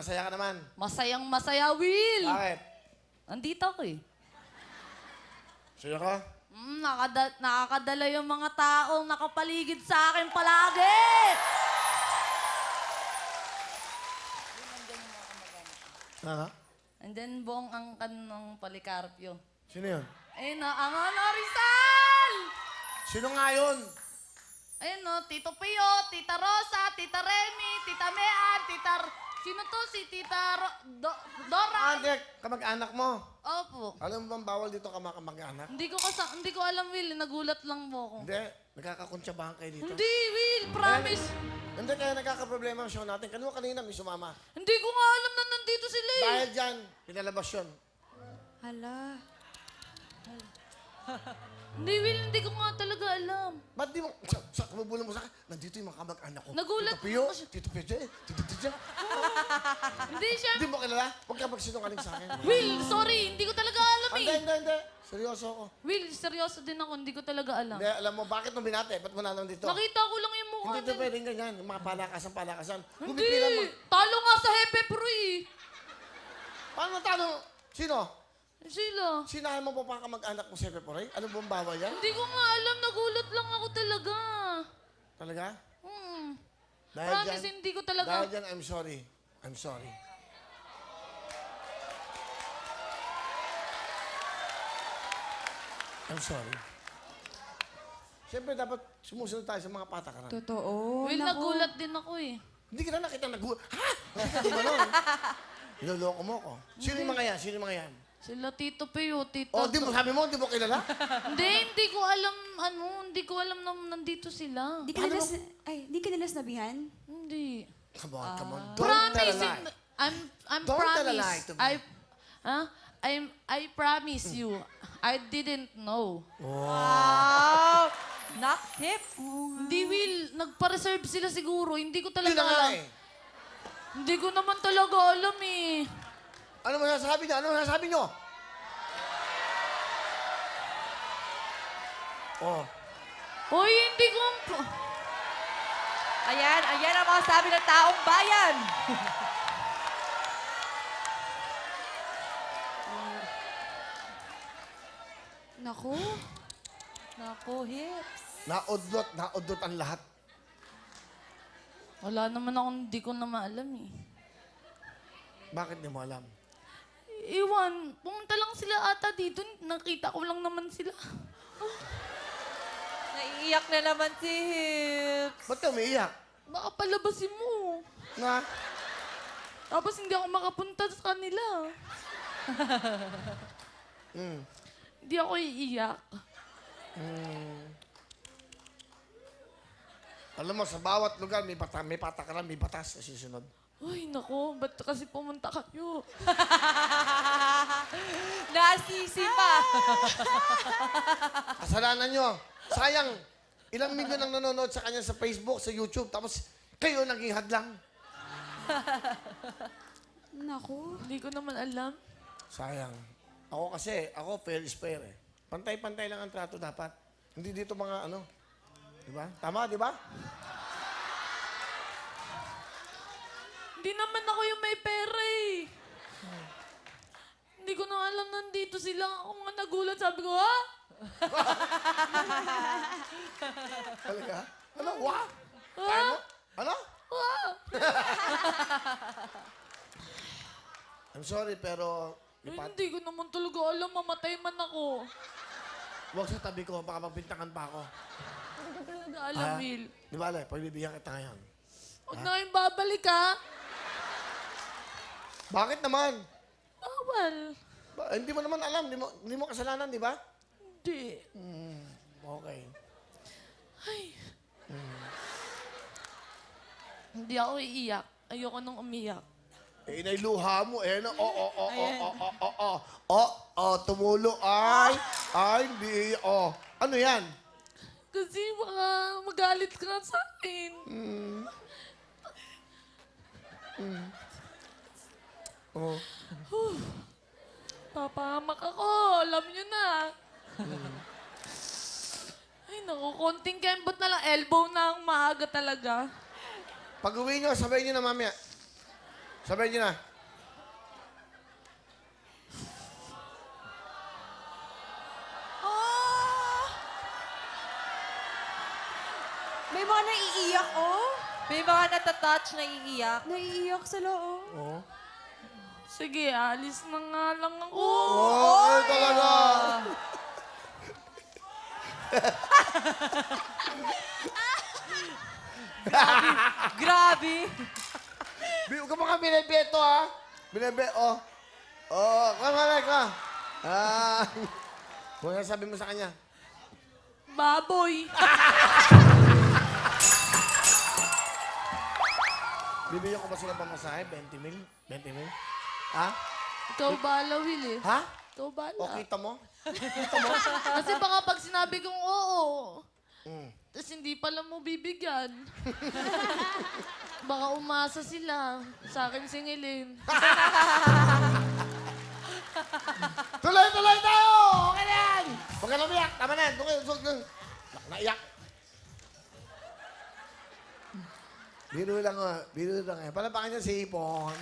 masaya ka naman. Masayang masaya, Will. Bakit? Nandito ako eh. Sino ka? Nakakadala yung mga taong nakapaligid sa akin palagi. Ano? Andyan buong angkan ng Policarpio. Sino yun? Ayun na, ang Rizal! Sino nga yun? Ayun no, Tito Pio, Tita Rosa, Tita Remy, Tita Mean, Sino to? Si Tita Dora. Hindi, kamag-anak mo. Opo. Alam mo bang bawal dito kamag-anak? Hindi ko alam, Will. Nagulat lang po ako. Hindi, nagkakakuntsabahan kayo dito. Hindi, Will. Promise. Hindi, kaya nagkakaproblema ang show natin. Kanina may sumama. Hindi ko nga alam na nandito sila eh. Dahil dyan, pinalabas yun. Hala. Hindi, Will. Hindi ko nga talaga alam. Ba't di mo, sa kamabulong mo sa akin, nandito yung mga kamag-anak ko. Nagulat Tito Pio, ako siya. Tito Pio, Tito Tito. Hindi siya. Hindi mo kilala? Huwag ka magsinungaling sa akin. Will, sorry. Hindi ko talaga alam eh. Hindi. Seryoso ako. Will, seryoso din ako. Hindi ko talaga alam. Hindi, alam mo, bakit mo binate? Ba't mo nalang dito? Nakita ko lang yung mukha Hindi ito niya. pwedeng ganyan. Yung mga palakasan. Hindi. Gumipila mo. Talo nga sa Hepe Pro eh. Paano talo? Sino? Sila. Sinahan mo pa ka mag-anak mo sa Peporay? Ano bang bawal yan? Hindi ko nga alam. Nagulat lang ako talaga. Talaga? Dahil Promise, hindi ko talaga. Dahil dyan, I'm sorry. I'm sorry. I'm sorry. Siyempre, dapat sumusunod tayo sa mga patakaran. Totoo. Will, Naku. nagulat din ako eh. Hindi kita nakita Ha? Hindi ba nun? Niloloko mo ko. Sino yung mga yan? Sino yung mga yan? Sila Tito Pio, Tito... O, sabi mo, di mo kilala? Hindi ko alam, hindi ko alam na nandito sila. Di ka nila, di ka nila sinabihan? Hindi. Come on. Don't tell a Promise, lie. I'm Don't tell a promise. lie to me. I promise you, I didn't know. Wow! Nakip! Hindi, Will. Nagpa-reserve sila siguro. Hindi ko Hindi talaga na nga alam. eh. Hindi ko naman talaga alam eh. Ano masasabi niyo? Ano masasabi niyo? Oh. Hoy, hindi ko... Ayan ang mga sabi ng taong bayan. Naku. Naku, hips. Naudlot ang lahat. Wala naman akong hindi ko na maalam eh. Bakit di mo alam? Iwan, pumunta lang sila ata dito. Nakita ko lang naman sila. Naiiyak na naman si Hips. Ba't ka umiiyak? Baka palabasin mo. Nga? Tapos hindi ako makapunta sa kanila. Hindi ako iiyak. Alam mo, sa bawat lugar, may patakaran, may batas na susunod. Ay, nako, ba't kasi pumunta kayo? Nasisi pa. Kasalanan nyo. Sayang, ilang milyon ang nanonood sa kanya sa Facebook, sa YouTube, tapos kayo naging hadlang. Naku. Hindi ko naman alam. Sayang. Ako fair is fair eh. Pantay-pantay lang ang trato dapat. Hindi dito mga ano. Diba? Tama, di ba? Hindi naman ako yung may pera eh. Hindi ko na alam nandito sila. Ako nga nagulat. Sabi ko, ha? Talaga? Ano? Wah? Ha? Kaya mo? Ano? Ha? I'm sorry, pero Ay, hindi ko naman talaga alam. Mamatay man ako. huwag sa tabi ko, baka magbintangan pa ako. Hindi ko talaga alam, Will. Di ba, Ale? Pagbibigyan kita ngayon. Huwag na kayong babalik, ha? Bakit naman? Bawal. Hindi mo naman alam. Hindi mo kasalanan, di ba? Hindi. Okay. Ay. Hindi ako iiyak. Ayoko nang umiyak. Eh, inailuha mo eh. Tumulo. Ay, hindi. Ano yan? Kasi baka magalit ka na sa akin. Oh. Papahamak ako. Alam niyo na. Ay, naku. Konting kembot na lang. Elbow na ang maaga talaga. Pag uwi nyo, sabayin nyo na mamaya. Sabihin niyo na. Oh! May mga naiiyak, oh. May mga natatouch na iiyak. Naiiyak sila, oh. Oo. Sige, alis na nga lang ako. Oh, ay talaga. Grabe. Huwag ka mga binibeto, ha? Oh. Oh, kamalay ka. Ah. Kung ano sabi mo sa kanya. Baboy. Bibigyan ko ba sila pamasahe? 20 mil? 20 mil? Ha? Ikaw bala, Will eh. Ha? Ikaw bala. O kita mo? Kasi baka pag sinabi kong oo, Mm. tapos hindi pala mo bibigyan. Baka umasa sila sa akin singilin. Tuloy tayo! Okay na yan! Huwag ka na umiyak. Tama na yan. Doon kayo. Naiyak. Biro lang. Biro lang. Palapakan niya si Ipon.